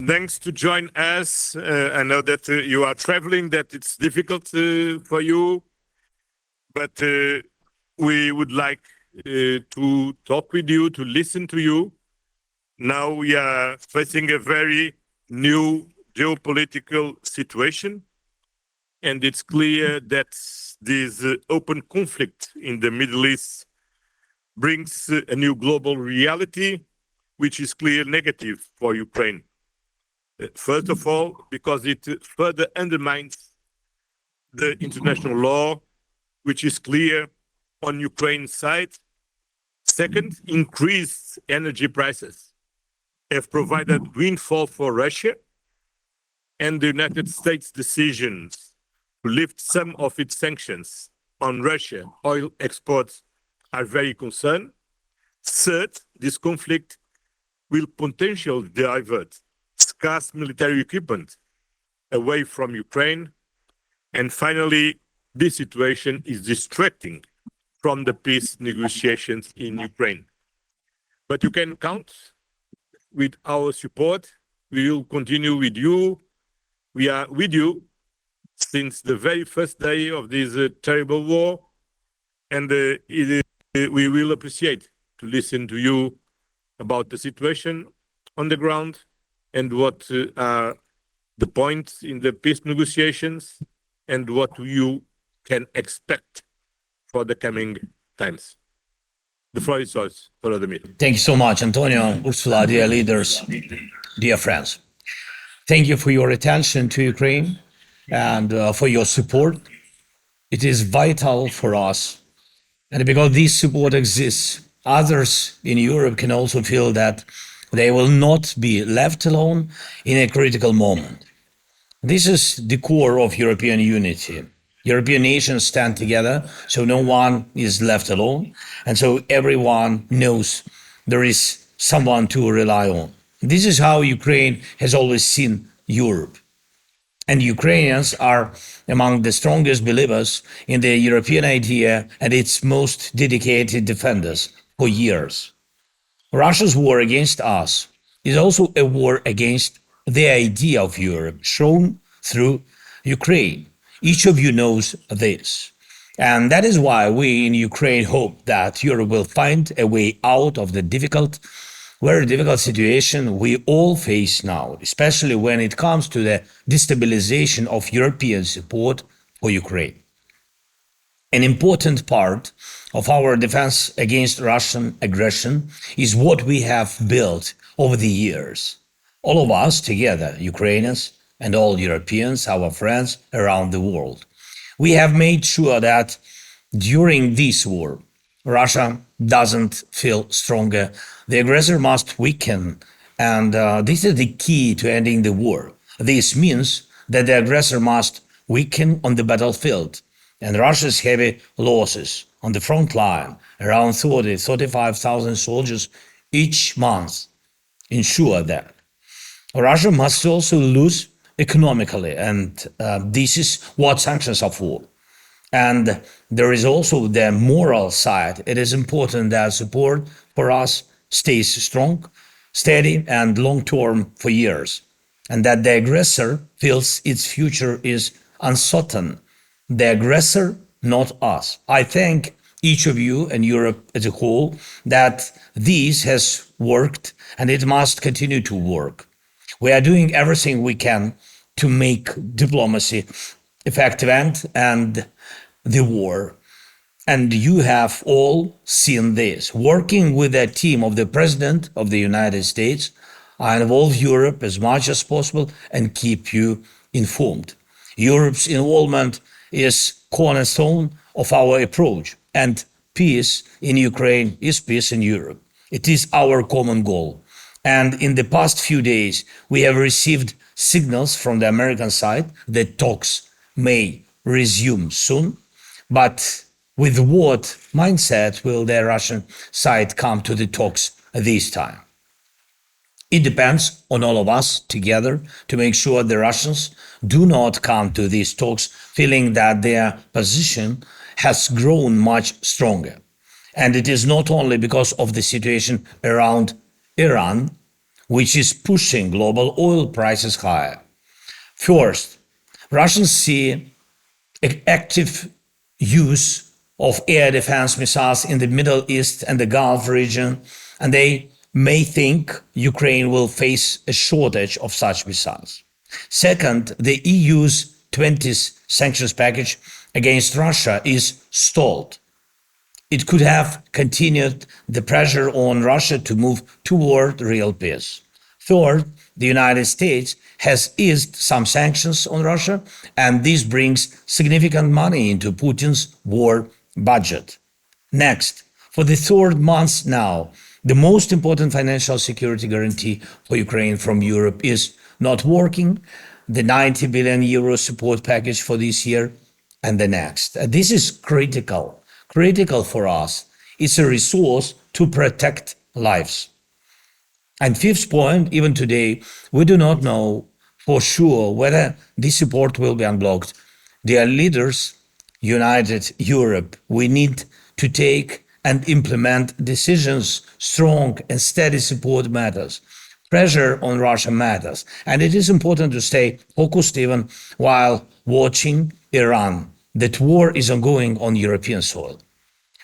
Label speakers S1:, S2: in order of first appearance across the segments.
S1: Thanks to join us. I know that you are traveling, that it's difficult for you, but we would like to talk with you, to listen to you. Now we are facing a very new geopolitical situation, and it's clear that this open conflict in the Middle East brings a new global reality, which is clearly negative for Ukraine. First of all, because it further undermines the international law, which is clear on Ukraine's side. Second, increased energy prices have provided windfall for Russia, and the United States' decisions to lift some of its sanctions on Russia oil exports are very concerned. Third, this conflict will potentially divert scarce military equipment away from Ukraine. And finally, this situation is distracting from the peace negotiations in Ukraine. But you can count with our support. We will continue with you. We are with you since the very first day of this terrible war. And we will appreciate to listen to you about the situation on the ground and what are the points in the peace negotiations and what you can expect for the coming times. The floor is yours, Volodymyr.
S2: Thank you so much, Antonio, Ursula, dear leaders, dear friends. Thank you for your attention to Ukraine and for your support. It is vital for us. And because this support exists, others in Europe can also feel that they will not be left alone in a critical moment. This is the core of European unity. European nations stand together, so no one is left alone, and so everyone knows there is someone to rely on. This is how Ukraine has always seen Europe. And Ukrainians are among the strongest believers in the European idea and its most dedicated defenders for years. Russia's war against us is also a war against the idea of Europe shown through Ukraine. Each of you knows this. And that is why we in Ukraine hope that Europe will find a way out of the very difficult situation we all face now, especially when it comes to the destabilization of European support for Ukraine. An important part of our defense against Russian aggression is what we have built over the years. All of us together, Ukrainians and all Europeans, our friends around the world. We have made sure that during this war, Russia doesn't feel stronger. The aggressor must weaken, and this is the key to ending the war. This means that the aggressor must weaken on the battlefield, and Russia's heavy losses on the front line, around 35,000 soldiers each month, ensure that. Russia must also lose economically, and this is what sanctions are for. And there is also the moral side. It is important that support for us stays strong, steady, and long-term for years, and that the aggressor feels its future is uncertain. The aggressor, not us. I thank each of you and Europe as a whole that this has worked and it must continue to work. We are doing everything we can to make diplomacy effective and the war. And you have all seen this. Working with a team of the President of the United States, I involve Europe as much as possible and keep you informed. Europe's involvement is cornerstone of our approach, and peace in Ukraine is peace in Europe. It is our common goal. And in the past few days, we have received signals from the American side that talks may resume soon. But with what mindset will the Russian side come to the talks this time? It depends on all of us together to make sure the Russians do not come to these talks feeling that their position has grown much stronger. And it is not only because of the situation around Iran which is pushing global oil prices higher. First, Russians see active use of air defense missiles in the Middle East and the Gulf region, and they may think Ukraine will face a shortage of such missiles. Second, the EU's 20th sanctions package against Russia is stalled. It could have continued the pressure on Russia to move toward real peace. Third, the United States has eased some sanctions on Russia, and this brings significant money into Putin's war budget. Next, for the third month now, the most important financial security guarantee for Ukraine from Europe is not working, the 90 billion euro support package for this year and the next. This is critical for us. It's a resource to protect lives. And fifth point, even today, we do not know for sure whether this support will be unblocked. Dear leaders, united Europe, we need to take and implement decisions. Strong and steady support matters. Pressure on Russia matters. And it is important to stay focused even while watching Iran. That war is ongoing on European soil.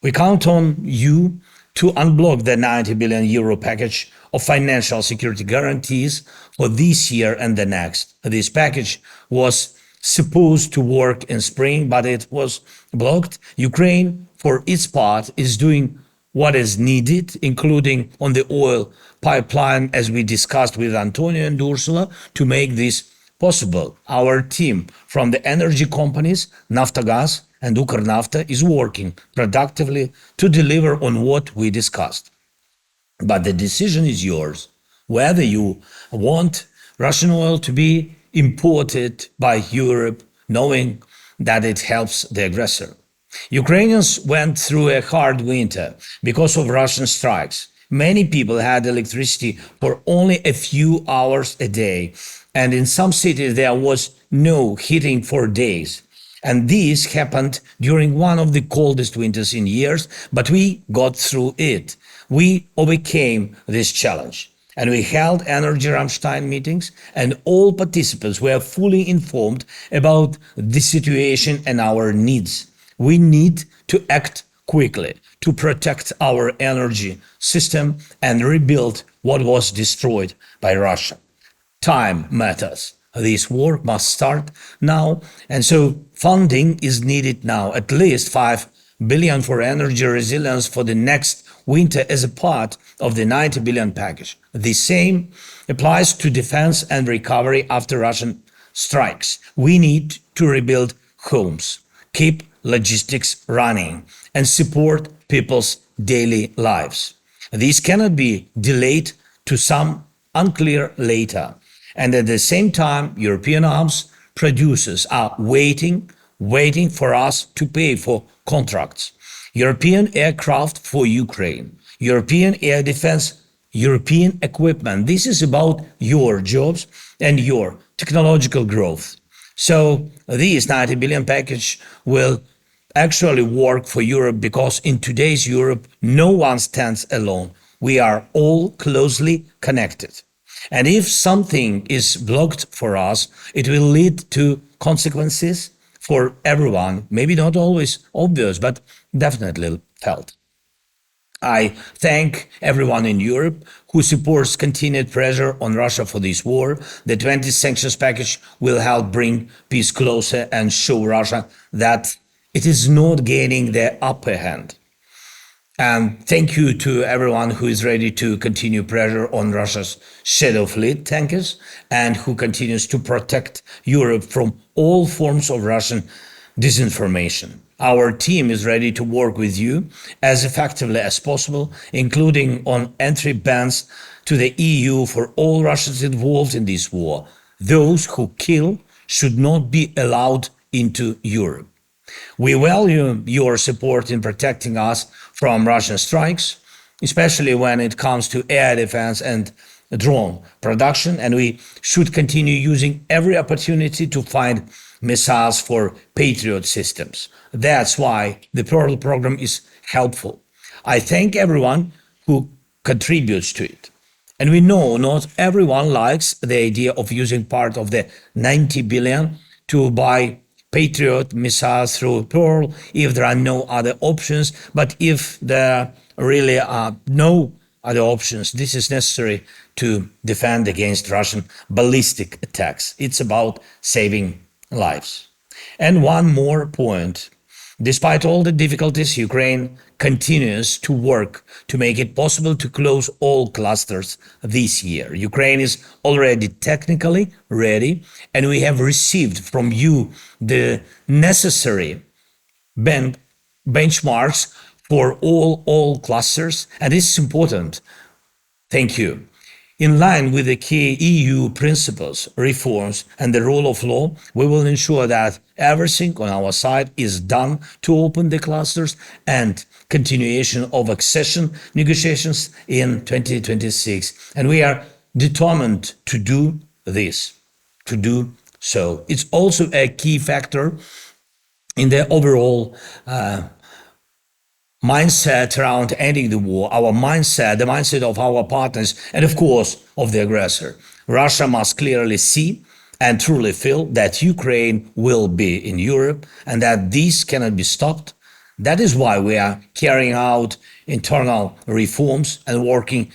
S2: We count on you to unblock the 90 billion euro package of financial security guarantees for this year and the next. This package was supposed to work in spring, but it was blocked. Ukraine, for its part, is doing what is needed, including on the oil pipeline, as we discussed with Antonio and Ursula, to make this possible. Our team from the energy companies, Naftogaz and Ukrnafta, is working productively to deliver on what we discussed. But the decision is yours, whether you want Russian oil to be imported by Europe, knowing that it helps the aggressor. Ukrainians went through a hard winter because of Russian strikes. Many people had electricity for only a few hours a day, and in some cities there was no heating for days. And this happened during one of the coldest winters in years, but we got through it. We overcame this challenge. And we held Energy Rammstein meetings, and all participants were fully informed about the situation and our needs. We need to act quickly to protect our energy system and rebuild what was destroyed by Russia. Time matters. This work must start now, and so funding is needed now, at least 5 billion for energy resilience for the next winter as a part of the 90 billion package. The same applies to defense and recovery after Russian strikes. We need to rebuild homes, keep logistics running, and support people's daily lives. This cannot be delayed to some unclear later. And at the same time, European arms producers are waiting for us to pay for contracts. European aircraft for Ukraine, European air defense, European equipment. This is about your jobs and your technological growth. So this 90 billion package will actually work for Europe, because in today's Europe, no one stands alone. We are all closely connected. And if something is blocked for us, it will lead to consequences for everyone, maybe not always obvious, but definitely felt. I thank everyone in Europe who supports continued pressure on Russia for this war. The 20th sanctions package will help bring peace closer and show Russia that it is not gaining the upper hand. And thank you to everyone who is ready to continue pressure on Russia's shadow fleet tankers and who continues to protect Europe from all forms of Russian disinformation. Our team is ready to work with you as effectively as possible, including on entry bans to the EU for all Russians involved in this war. Those who kill should not be allowed into Europe. We value your support in protecting us from Russian strikes, especially when it comes to air defense and drone production, and we should continue using every opportunity to find missiles for Patriot systems. That's why the Pearl program is helpful. I thank everyone who contributes to it. And we know not everyone likes the idea of using part of the 90 billion to buy Patriot missiles through Pearl if there are no other options. But if there really are no other options, this is necessary to defend against Russian ballistic attacks. It's about saving lives. And one more point. Despite all the difficulties, Ukraine continues to work to make it possible to close all clusters this year. Ukraine is already technically ready, and we have received from you the necessary benchmarks for all clusters, and this is important. Thank you. In line with the key EU principles, reforms, and the rule of law, we will ensure that everything on our side is done to open the clusters and continuation of accession negotiations in 2026. And we are determined to do this, to do so. It's also a key factor in the overall mindset around ending the war, our mindset, the mindset of our partners, and of course, of the aggressor. Russia must clearly see and truly feel that Ukraine will be in Europe and that this cannot be stopped. That is why we are carrying out internal reforms and working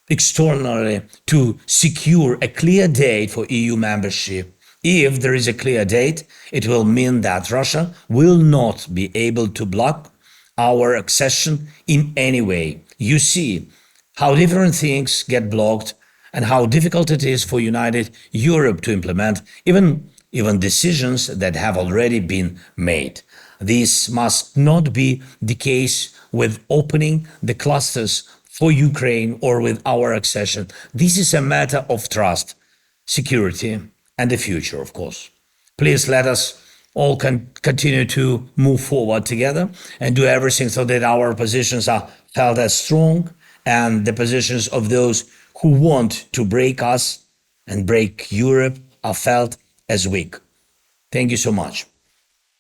S2: externally to secure a clear date for EU membership. If there is a clear date, it will mean that Russia will not be able to block our accession in any way. You see how different things get blocked and how difficult it is for United Europe to implement even decisions that have already been made. This must not be the case with opening the clusters for Ukraine or with our accession. This is a matter of trust, security, and the future, of course. Please let us all continue to move forward together and do everything so that our positions are held as strong and the positions of those who want to break us and break Europe are felt as weak. Thank you so much.